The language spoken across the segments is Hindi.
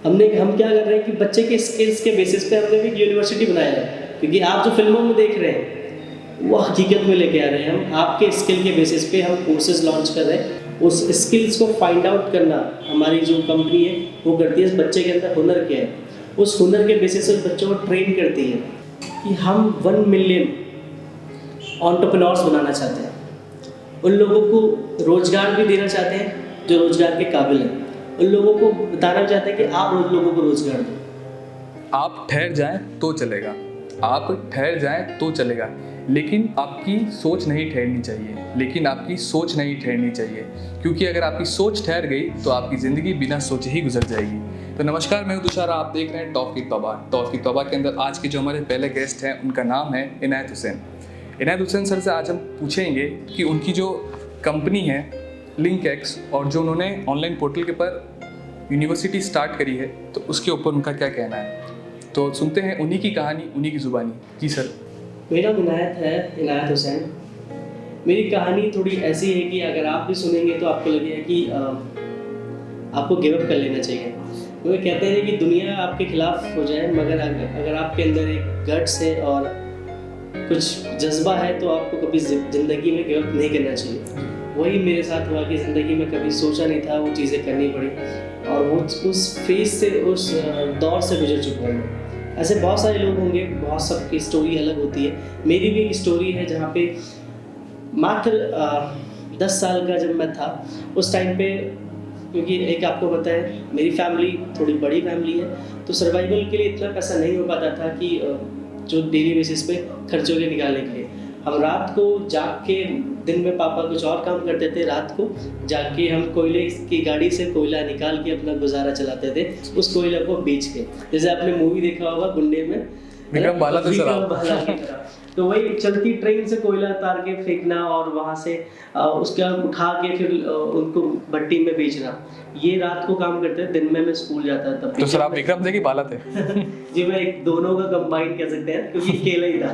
हम क्या कर रहे हैं कि बच्चे के स्किल्स के बेसिस पे हमने भी एक यूनिवर्सिटी बनाया है, क्योंकि आप जो फिल्मों में देख रहे हैं वो हकीकत में लेके आ रहे हैं हम। आपके स्किल के बेसिस पे हम कोर्सेज लॉन्च कर रहे हैं। उस स्किल्स को फाइंड आउट करना हमारी जो कंपनी है वो करती है। इस बच्चे के अंदर हुनर क्या है, उस हुनर के बेसिस पे बच्चों को ट्रेन करती है कि हम 1 मिलियन एंटरप्रेन्योर्स बनाना चाहते हैं। उन लोगों को रोज़गार भी देना चाहते हैं जो रोज़गार के काबिल हैं। उन लोगों को बताना चाहते हैं कि आप लोगों को रोज़गार दो। आप ठहर जाएं तो चलेगा, आप ठहर जाएं तो चलेगा, लेकिन आपकी सोच नहीं ठहरनी चाहिए, क्योंकि अगर आपकी सोच ठहर गई तो आपकी ज़िंदगी बिना सोचे ही गुजर जाएगी। तो नमस्कार, मैं हूं तुषार, आप देख रहे हैं टॉक विद तौबा। टॉक विद तौबा के अंदर आज के जो हमारे पहले गेस्ट हैं उनका नाम है इनायत हुसैन। इनायत हुसैन सर से आज हम पूछेंगे कि उनकी जो कंपनी है लिंकएक्स और जो उन्होंने ऑनलाइन पोर्टल के पर यूनिवर्सिटी स्टार्ट करी है, तो उसके ऊपर उनका क्या कहना है। तो सुनते हैं उन्हीं की कहानी, उन्हीं की ज़ुबानी। जी सर। मेरा इनायत है, इनायत हुसैन। मेरी कहानी थोड़ी ऐसी है कि अगर आप भी सुनेंगे तो आपको लगेगा कि आपको गिव अप कर लेना चाहिए। वो कहते हैं कि दुनिया आपके खिलाफ हो जाए, मगर अगर आपके अंदर एक गट्स है और कुछ जज्बा है तो आपको कभी ज़िंदगी में गिव अप नहीं करना चाहिए। वही मेरे साथ हुआ कि ज़िंदगी में कभी सोचा नहीं था, वो चीज़ें करनी पड़ी और वो उस फेज से, उस दौर से गुजर चुका हूँ। ऐसे बहुत सारे लोग होंगे, बहुत सबकी स्टोरी अलग होती है। मेरी भी एक स्टोरी है जहाँ पे मात्र 10 साल का जब मैं था उस टाइम पे, क्योंकि एक आपको पता है मेरी फैमिली थोड़ी बड़ी फैमिली है, तो सर्वाइवल के लिए इतना पैसा नहीं हो पाता था कि जो डेली बेसिस पे खर्चों के निकालने के लिए हम रात को जाग के, दिन में पापा कुछ और काम करते थे, रात को जाग के हम कोयले की गाड़ी से कोयला निकाल के अपना गुजारा चलाते थे, उस कोयले को बेच के। जैसे आपने मूवी देखा होगा गुंडे में, विक्रम भाला तो सर विक्रम भाला की तरह। तो वही चलती ट्रेन से कोयला उतार के फेंकना और वहाँ से उसके बाद उठा के फिर उनको भट्टी में बेचना, ये रात को काम करते थे। दिन में मैं स्कूल जाता था। तो सर आप विक्रम थे कि भाला थे? जी मैं एक दोनों का कंबाइन कह सकते हैं, क्योंकि अकेला ही था।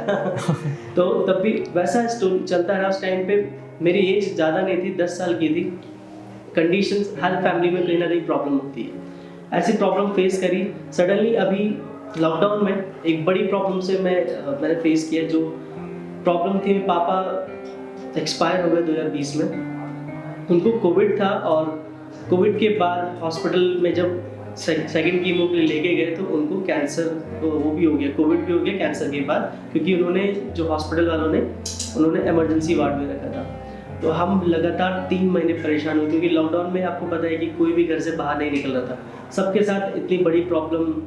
तो तब भी वैसा चलता रहा। उस टाइम पे मेरी एज ज़्यादा नहीं थी, 10 साल की थी। कंडीशंस हर फैमिली में कहीं ना कहीं प्रॉब्लम होती है, ऐसी प्रॉब्लम फेस करी। सडनली अभी लॉकडाउन में एक बड़ी प्रॉब्लम से मैंने फेस किया। जो प्रॉब्लम थी, मेरे पापा एक्सपायर हो गए 2020 में। उनको कोविड था और कोविड के बाद हॉस्पिटल में जब सेकंड कीमो के लिए लेके गए तो उनको कैंसर वो भी हो गया, कोविड भी हो गया कैंसर के बाद, क्योंकि उन्होंने जो हॉस्पिटल वालों ने उन्होंने इमरजेंसी वार्ड में रखा था। तो हम लगातार 3 महीने परेशान हुए, क्योंकि लॉकडाउन में आपको पता है कि कोई भी घर से बाहर नहीं निकल रहा था। सबके साथ इतनी बड़ी प्रॉब्लम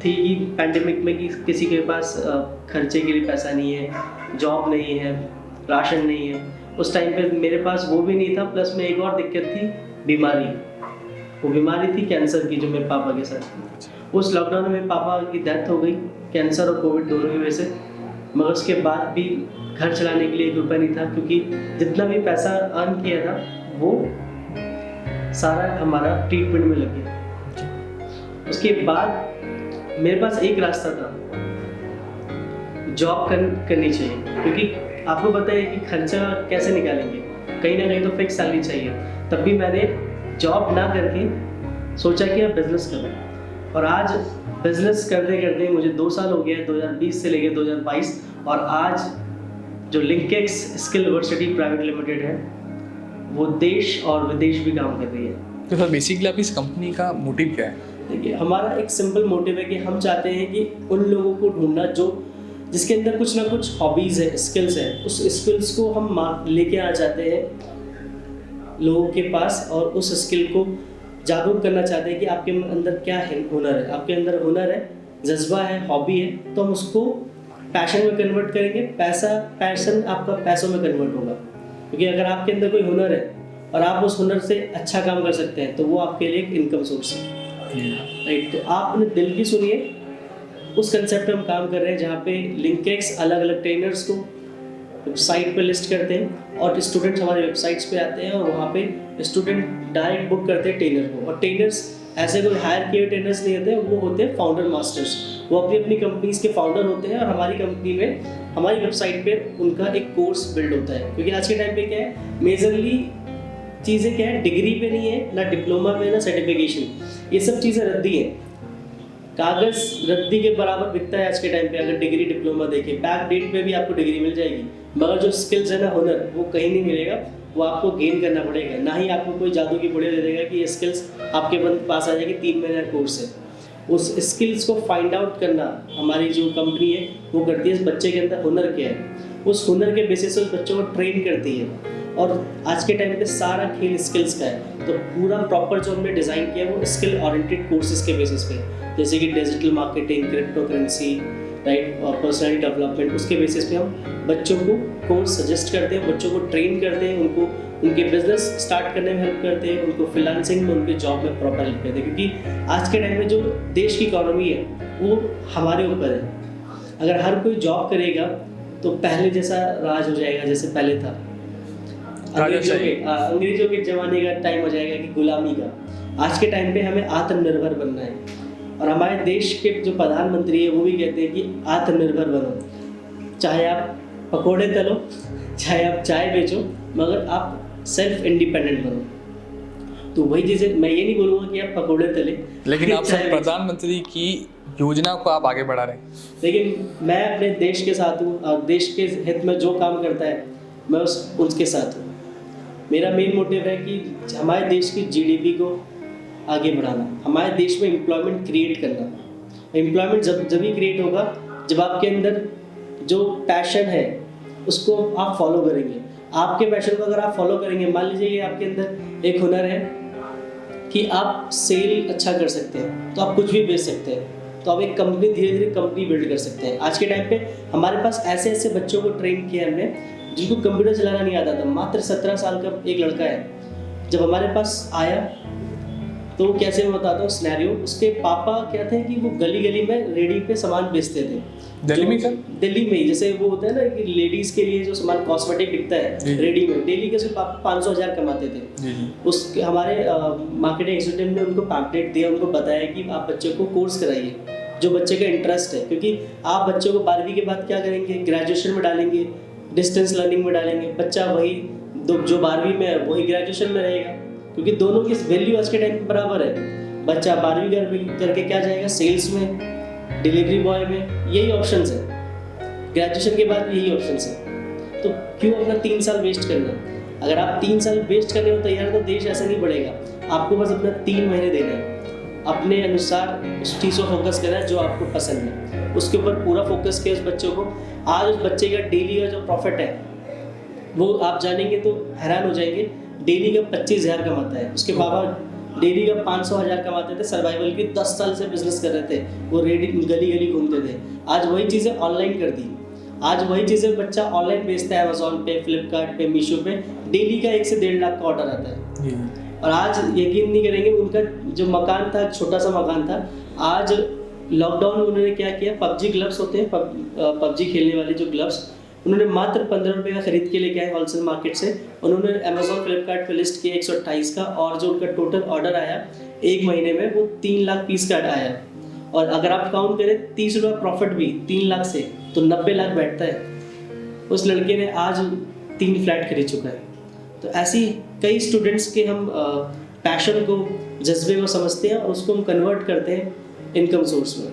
थी कि पैंडेमिक में कि किसी के पास खर्चे के लिए पैसा नहीं है, जॉब नहीं है, राशन नहीं है। उस टाइम पे मेरे पास वो भी नहीं था, प्लस में एक और दिक्कत थी, बीमारी। वो बीमारी थी कैंसर की जो मेरे पापा के साथ थी। उस लॉकडाउन में मेरे पापा की डेथ हो गई, कैंसर और कोविड दोनों की वजह से। मगर उसके बाद भी घर चलाने के लिए 1 रुपया नहीं था, क्योंकि जितना भी पैसा अर्न किया था वो सारा हमारा ट्रीटमेंट में लग गया। उसके बाद मेरे पास एक रास्ता था, जॉब करनी चाहिए, क्योंकि आपको पता है कि खर्चा कैसे निकालेंगे, कहीं ना कहीं तो फिक्स सैलरी चाहिए। तब भी मैंने जॉब ना करके सोचा कि अब बिजनेस करूँ, और आज बिजनेस करते करते मुझे 2 साल हो गया, 2020 से लेकर 2022, और आज जो लिंकएक्स स्किल यूनिवर्सिटी प्राइवेट लिमिटेड है वो देश और विदेश भी काम कर रही है। तो सर बेसिकली आप इस कंपनी का मोटिव क्या है? देखिए, हमारा एक सिंपल मोटिव है कि हम चाहते हैं कि उन लोगों को ढूंढना जो जिसके अंदर कुछ ना कुछ हॉबीज़ है, स्किल्स है, उस स्किल्स को हम लेके आ जाते हैं लोगों के पास, और उस स्किल को जागरूक करना चाहते हैं कि आपके अंदर क्या है, हुनर है, आपके अंदर हुनर है, जज्बा है, हॉबी है, तो हम उसको पैशन में कन्वर्ट करेंगे। पैशन आपका पैसों में कन्वर्ट होगा, क्योंकि अगर आपके अंदर कोई हुनर है और आप उस हुनर से अच्छा काम कर सकते हैं तो वो आपके लिए एक इनकम सोर्स है, राइट। तो आप अपने दिल की सुनिए, उस कंसेप्ट पे हम काम कर रहे हैं, जहाँ पे लिंकएक्स अलग अलग ट्रेनर्स को वेबसाइट पे लिस्ट करते हैं और स्टूडेंट्स हमारे वेबसाइट्स पे आते हैं, और वहाँ पे स्टूडेंट डायरेक्ट बुक करते हैं ट्रेनर को। और ट्रेनर्स ऐसे कोई हायर किए ट्रेनर्स नहीं होते, वो होते हैं फाउंडर मास्टर्स। वो अपनी अपनी कंपनीज के फाउंडर होते हैं, और हमारी कंपनी में, हमारी वेबसाइट पे उनका एक कोर्स बिल्ड होता है। क्योंकि आज के टाइम पे क्या है, मेजरली चीज़ें क्या है, डिग्री पे नहीं है, ना डिप्लोमा पे, ना सर्टिफिकेशन, ये सब चीज़ें रद्दी है। कागज़ रद्दी के बराबर बिकता है आज के टाइम पे। अगर डिग्री डिप्लोमा देखें, बैक डेट पे भी आपको डिग्री मिल जाएगी, मगर जो स्किल्स है ना, हुनर, वो कहीं नहीं मिलेगा, वो आपको गेन करना पड़ेगा। ना ही आपको कोई जादू की पुड़िया दे देगा कि ये स्किल्स आपके पास आ जाएगी, 3 महीने का कोर्स है। उस स्किल्स को फाइंड आउट करना हमारी जो कंपनी है वो करती है। इस बच्चे के अंदर हुनर क्या है, उस हुनर के बेसिस से उस बच्चों को ट्रेन करती है। और आज के टाइम पे सारा खेल स्किल्स का है, तो पूरा प्रॉपर जो हमने डिज़ाइन किया है वो स्किल ओरिएंटेड कोर्सेज के बेसिस पे, जैसे कि digital marketing, crypto currency, right, और पर्सनैलिटी डेवलपमेंट, उसके बेसिस पे हम बच्चों को कोर्स सजेस्ट करते हैं, बच्चों को ट्रेन करते हैं, उनको उनके बिजनेस स्टार्ट करने में हेल्प करते हैं, उनको फ्रीलांसिंग में, उनके जॉब में प्रॉपर हेल्प करते हैं। क्योंकि आज के टाइम में जो देश की इकोनॉमी है वो हमारे ऊपर है। अगर हर कोई जॉब करेगा तो पहले जैसा राज हो जाएगा जैसे पहले था। अंग्रेजों के ज़माने का टाइम हो जाएगा कि गुलामी का। आज के टाइम पे हमें आत्मनिर्भर बनना है, और हमारे देश के जो प्रधानमंत्री है वो भी कहते हैं कि आत्मनिर्भर बनो। चाहे आप पकोड़े तलो, चाहे आप चाय बेचो, मगर आप सेल्फ इंडिपेंडेंट बनो। तो वही चीज़ें, मैं ये नहीं बोलूँगा कि आप पकोड़े तले, लेकिन आप सब प्रधानमंत्री की योजना को आप आगे बढ़ा रहे हैं। लेकिन मैं अपने देश के साथ हूँ, और देश के हित में जो काम करता है मैं उसके साथ हूँ। मेरा मेन मोटिव है कि हमारे देश की जीडीपी को आगे बढ़ाना, हमारे देश में एम्प्लॉयमेंट क्रिएट करना। एम्प्लॉयमेंट जब भी क्रिएट होगा जब आपके अंदर जो पैशन है उसको आप फॉलो करेंगे। आपके पैशन को अगर आप फॉलो करेंगे, मान लीजिए कि आपके अंदर एक हुनर है कि आप सेल अच्छा कर सकते हैं, तो आप कुछ भी बेच सकते हैं, तो आप एक कंपनी, धीरे धीरे कंपनी बिल्ड कर सकते हैं। आज के टाइम पे हमारे पास ऐसे ऐसे बच्चों को ट्रेन किया हमने जिनको कंप्यूटर चलाना नहीं आता था। मात्र 17 साल का एक लड़का है, जब हमारे पास आया तो वो कैसे, मैं बताता हूँ सिनेरियो। उसके पापा क्या थे कि वो गली गली में रेडी पे सामान बेचते थे। दिल्ली में सर? दिल्ली में ही, जैसे वो होता है ना कि लेडीज़ के लिए जो सामान कॉस्मेटिक बिकता है रेडी में, डेली के उसके पापा 500,000 कमाते थे। उसके हमारे मार्केटिंग एग्जीक्यूटिव ने उनको पैम्पलेट दिया, उनको बताया कि आप बच्चे को कोर्स कराइए जो बच्चे का इंटरेस्ट है, क्योंकि आप बच्चों को 12वीं के बाद क्या करेंगे, ग्रेजुएशन में डालेंगे, डिस्टेंस लर्निंग में डालेंगे, बच्चा वही जो 12वीं में है वही ग्रेजुएशन में रहेगा, क्योंकि दोनों की वैल्यू आज के टाइम पे बराबर है। बच्चा 12वीं करके क्या जाएगा, सेल्स में, डिलीवरी बॉय में, यही ऑप्शंस है। ग्रेजुएशन के बाद यही ऑप्शंस है। तो क्यों अपना 3 साल वेस्ट करना? अगर आप 3 साल वेस्ट करने को तैयार है तो देश ऐसे नहीं बढ़ेगा। आपको बस अपना 3 महीने देना है, अपने अनुसार उस चीज़ को फोकस करना है जो आपको पसंद है, उसके ऊपर पूरा फोकस किया उस बच्चों को। आज उस बच्चे का डेली का जो प्रॉफिट है वो आप जानेंगे तो हैरान हो जाएंगे। डेली का 25,000 कमाता है, उसके बाबा डेली का 500,000 कमाते थे। सर्वाइवल की 10 साल से बिजनेस कर रहे थे, वो रेडी गली गली घूमते थे। आज वही चीज़ें ऑनलाइन कर दी। आज वही चीज़ें बच्चा ऑनलाइन बेचता है, अमेजोन पे, फ्लिपकार्ट पे, मीशो पे। डेली का 1 से 1.5 लाख का ऑर्डर आता है। और आज यकीन नहीं करेंगे, उनका जो मकान था, छोटा सा मकान था, आज लॉकडाउन में उन्होंने क्या किया, पबजी ग्लव्स होते हैं, पबजी खेलने वाले जो ग्लव्स, उन्होंने मात्र 15 रुपये का खरीद के लेके आए होलसेल मार्केट से। उन्होंने अमेजोन फ्लिपकार्ट पे लिस्ट किया 128 का, और जो उनका टोटल ऑर्डर आया 1 महीने में वो 3 लाख पीस का आया। और अगर आप काउंट करें 30 रुपये प्रॉफिट भी 3 लाख से, तो 90 लाख बैठता है। उस लड़के ने आज 3 फ्लैट खरीद चुका है। तो ऐसी कई स्टूडेंट्स के हम पैशन को, जज्बे को समझते हैं और उसको हम कन्वर्ट करते हैं इनकम सोर्स में।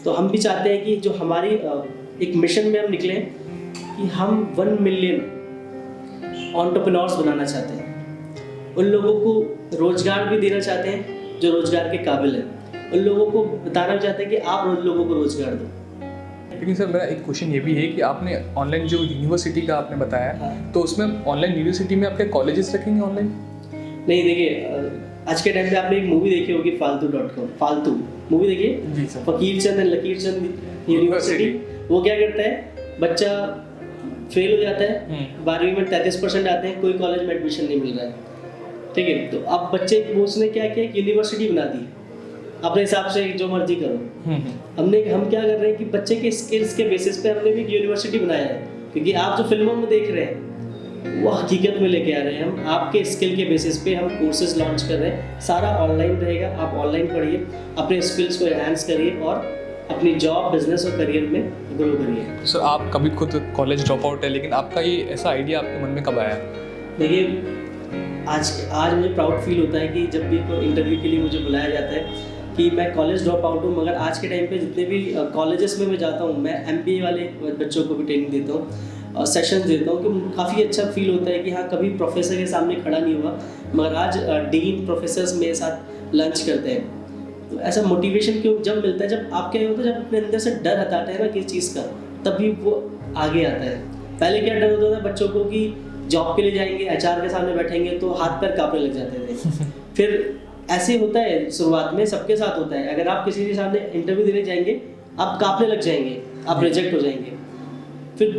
तो हम भी चाहते हैं कि जो हमारी एक मिशन में हम निकले कि हम 1 मिलियन एंटरप्रेन्योर्स बनाना चाहते हैं। उन लोगों को रोजगार भी देना चाहते हैं जो रोजगार के काबिल हैं। उन लोगों को बताना चाहते हैं कि आप लोगों को रोजगार दो। लेकिन सर मेरा एक क्वेश्चन ये भी है कि आपने ऑनलाइन जो यूनिवर्सिटी का आपने बताया, हाँ। तो उसमें ऑनलाइन यूनिवर्सिटी में आपके कॉलेजेस रखेंगे ऑनलाइन? नहीं, देखिए आज के टाइम पे आपने एक मूवी देखी होगी फालतू.com, फालतू मूवी देखिए जी सर। फकीर चंद एंड लकीर चंद यूनिवर्सिटी। वो क्या करता है, बच्चा फेल हो जाता है, 12वीं में 33% आते हैं, कोई कॉलेज में एडमिशन नहीं मिल रहा है, ठीक है। तो अब बच्चे को उसने क्या किया, यूनिवर्सिटी बना दी, अपने हिसाब से जो मर्जी करो। हम क्या कर रहे हैं कि बच्चे के स्किल्स के बेसिस पे हमने भी यूनिवर्सिटी बनाया है, क्योंकि आप जो फिल्मों में देख रहे हैं वो हकीकत में लेके आ रहे हैं हम। आपके स्किल के बेसिस पे हम कोर्सेज लॉन्च कर रहे हैं, सारा ऑनलाइन रहेगा। आप ऑनलाइन पढ़िए, अपने स्किल्स को एनहांस करिए और अपनी जॉब, बिजनेस और करियर में ग्रो करिए। सर आप कभी खुद कॉलेज ड्रॉप आउट है, लेकिन आपका ये ऐसा आइडिया आपके मन में कब आया? देखिए आज मुझे प्राउड फील होता है कि जब भी कोई इंटरव्यू के लिए मुझे बुलाया जाता है कि मैं कॉलेज ड्रॉप आउट हूँ, मगर आज के टाइम पे जितने भी कॉलेजेस में मैं जाता हूँ, मैं MBA वाले बच्चों को भी ट्रेनिंग देता हूँ और सेशंस देता हूँ, कि काफ़ी अच्छा फील होता है कि हाँ कभी प्रोफेसर के सामने खड़ा नहीं हुआ, मगर आज डीन प्रोफेसर्स मेरे साथ लंच करते हैं। तो ऐसा मोटिवेशन क्यों जब मिलता है, जब आप क्या होता है, जब अपने अंदर से डर हटाते हैं ना किसी चीज़ का, तभी वो आगे आता है। पहले क्या डर होता था बच्चों को कि जॉब के लिए जाएंगे, HR के सामने बैठेंगे तो हाथ पैर कांपने लग जाते थे। फिर ऐसे होता है, शुरुआत में सबके साथ होता है, अगर आप किसी के सामने इंटरव्यू देने जाएंगे आप कांपने लग जाएंगे, आप रिजेक्ट हो जाएंगे।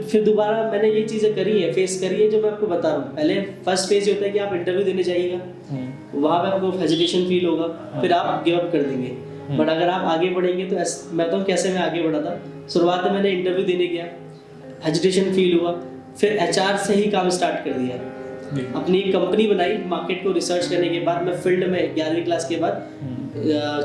फिर दोबारा मैंने ये चीज़ें करी है, फेस करी है, जो मैं आपको बता रहा हूँ। पहले फर्स्ट फेज ये होता है कि आप इंटरव्यू देने जाइएगा, वहाँ पे आपको हेजिटेशन फील होगा, फिर आप गिव अप कर देंगे। बट अगर आप आगे बढ़ेंगे तो मैं तो कैसे मैं आगे बढ़ा था, शुरुआत में मैंने इंटरव्यू देने गया, हेजिटेशन फील हुआ, फिर HR से ही काम स्टार्ट कर दिया, अपनी एक कंपनी बनाई। मार्केट को रिसर्च करने के बाद मैं फील्ड में 11वीं क्लास के बाद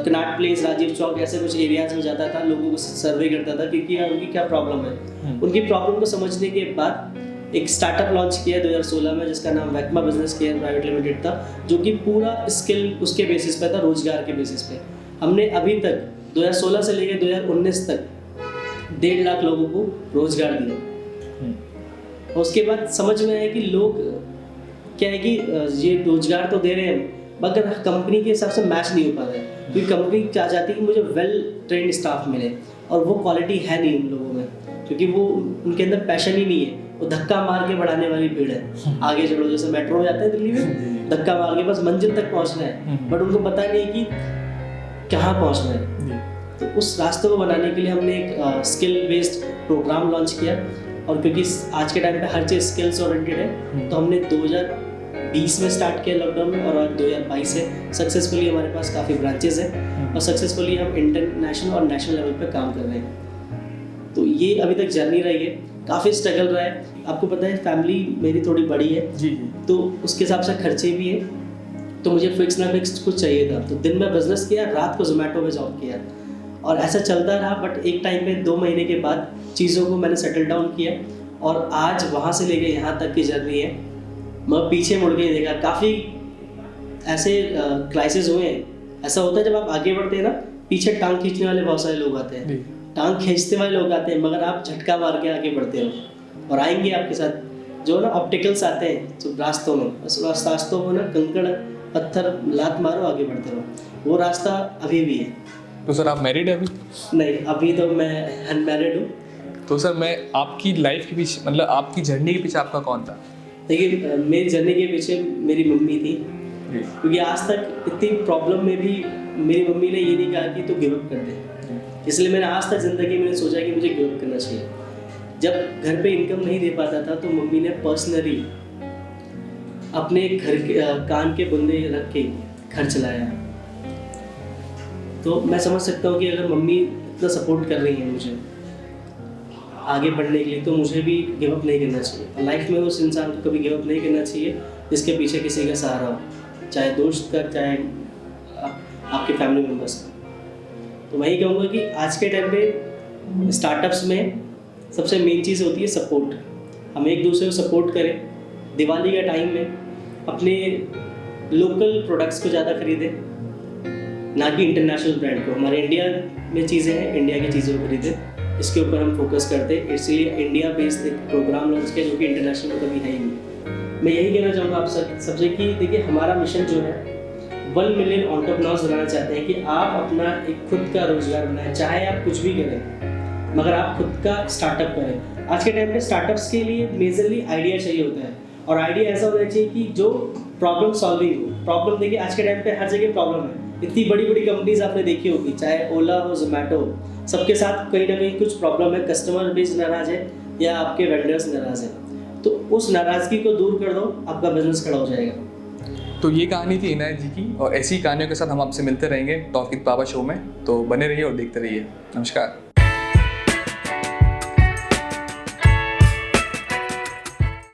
कनाट प्लेस, राजीव चौक, ऐसे कुछ एरियाज में जाता था, लोगों को सर्वे करता था क्योंकि उनकी क्या प्रॉब्लम है। उनकी प्रॉब्लम को समझने के बाद एक स्टार्टअप लॉन्च किया 2016 में, जिसका नाम वैक्मा बिजनेस केयर प्राइवेट लिमिटेड था, जो कि पूरा स्किल उसके बेसिस पे था, रोजगार के बेसिस पे। हमने अभी तक 2016 से लेकर 2019 तक 1.5 लाख लोगों को रोजगार दिया। और उसके बाद समझ में आया कि लोग क्या है कि ये रोजगार तो दे रहे हैं मगर कंपनी के हिसाब से मैच नहीं हो पा रहा है, क्योंकि कंपनी क्या चाहती है कि मुझे वेल ट्रेंड स्टाफ मिले, और वो क्वालिटी है नहीं उन लोगों में, क्योंकि वो उनके अंदर पैशन ही नहीं है, वो धक्का मार के बढ़ाने वाली भीड़ है। आगे चलो, जैसे मेट्रो में जाते हैं दिल्ली में, धक्का मार के बस मंजिल तक पहुंचना है, बट उनको पता नहीं है कि कहाँ पहुंचना है। तो उस रास्ते को बनाने के लिए हमने एक स्किल बेस्ड प्रोग्राम लॉन्च किया, और क्योंकि आज के टाइम पे हर चीज़ स्किल्स ओरिएंटेड है, तो हमने 2020 में स्टार्ट किया लॉकडाउन में, और आज 2022 से सक्सेसफुली हमारे पास काफ़ी ब्रांचेस हैं, और सक्सेसफुली हम इंटरनेशनल और नेशनल लेवल पे काम कर रहे हैं। तो ये अभी तक जर्नी रही है, काफ़ी स्ट्रगल रहा है। आपको पता है फैमिली मेरी थोड़ी बड़ी है जी, तो उसके हिसाब से खर्चे भी है, तो मुझे फिक्स ना फिक्स कुछ चाहिए था। तो दिन में बिजनेस किया, रात को जोमेटो में जॉब किया, और ऐसा चलता रहा। बट एक टाइम पे 2 महीने के बाद चीज़ों को मैंने सेटल डाउन किया, और आज वहाँ से लेके यहाँ तक की जर्नी है। मैं पीछे मुड़ के देखा, काफ़ी ऐसे क्राइसिस हुए हैं। ऐसा होता है जब आप आगे बढ़ते हैं ना, पीछे टांग खींचने वाले बहुत सारे लोग आते हैं, टांग खींचते वाले लोग आते हैं, मगर आप झटका मार के आगे बढ़ते हो, और आएंगे आपके साथ जो ना ऑब्स्टिकल्स आते हैं जो रास्तों में, उस रास्तों में ना कंकड़ पत्थर लात मारो, आगे बढ़ते रहो। वो रास्ता अभी भी है। तो सर आप मैरिड है अभी? नहीं, अभी तो मैं अनमैरिड हूँ। तो सर मैं आपकी लाइफ के पीछे, मतलब आपकी जर्नी के पीछे आपका कौन था? देखिए, मेरी जर्नी के पीछे मेरी मम्मी थी, क्योंकि आज तक इतनी प्रॉब्लम में भी मेरी मम्मी ने ये नहीं कहा कि तू गिव अप कर दे। इसलिए मैंने आज तक ज़िंदगी में सोचा कि मुझे गिव अप करना चाहिए। जब घर पे इनकम नहीं दे पाता था, तो मम्मी ने पर्सनली अपने घर के कान के बुंदे रख के घर चलाया। तो मैं समझ सकता हूँ कि अगर मम्मी इतना सपोर्ट कर रही है मुझे आगे बढ़ने के लिए, तो मुझे भी गिव अप नहीं करना चाहिए। लाइफ में उस इंसान को कभी गिव अप नहीं करना चाहिए जिसके पीछे किसी का सहारा हो, चाहे दोस्त का, चाहे आपके फैमिली मेम्बर्स का। तो मैं ही कहूँगा कि आज के टाइम पे स्टार्टअप्स में सबसे मेन चीज़ होती है सपोर्ट। हम एक दूसरे को सपोर्ट करें। दिवाली के टाइम में अपने लोकल प्रोडक्ट्स को ज़्यादा खरीदें, ना कि इंटरनेशनल ब्रांड को। हमारे इंडिया में चीज़ें हैं, इंडिया की चीज़ों को खरीदें, इसके ऊपर हम फोकस करते हैं। इसलिए इंडिया बेस्ड एक प्रोग्राम लॉन्च किया जो कि इंटरनेशनल में कभी है ही नहीं। मैं यही कहना चाहूँगा आप सबसे कि देखिए, हमारा मिशन जो है 1 मिलियन एंटरप्रेन्योर्स बनाना चाहते हैं कि आप अपना एक खुद का रोजगार बनाएं, चाहे आप कुछ भी करें, मगर आप खुद का स्टार्टअप करें। आज के टाइम पे स्टार्टअप्स के लिए मेजरली आइडिया चाहिए होता है, और आइडिया ऐसा होना चाहिए कि जो प्रॉब्लम सॉल्विंग हो। प्रॉब्लम देखिए, आज के टाइम पे हर जगह प्रॉब्लम है। इतनी बड़ी बड़ी कंपनीज आपने देखी होगी, चाहे ओला हो, जोमेटो, सबके साथ कहीं ना कहीं कुछ प्रॉब्लम है। कस्टमर बेस नाराज है या आपके वेंडर्स नाराज है, तो उस नाराज़गी को दूर कर दो, आपका बिजनेस खड़ा हो जाएगा। तो ये कहानी थी इनायत जी की, और ऐसी कहानियों के साथ हम आपसे मिलते रहेंगे टॉक विद बाबा शो में। तो बने रहिए और देखते रहिए। नमस्कार।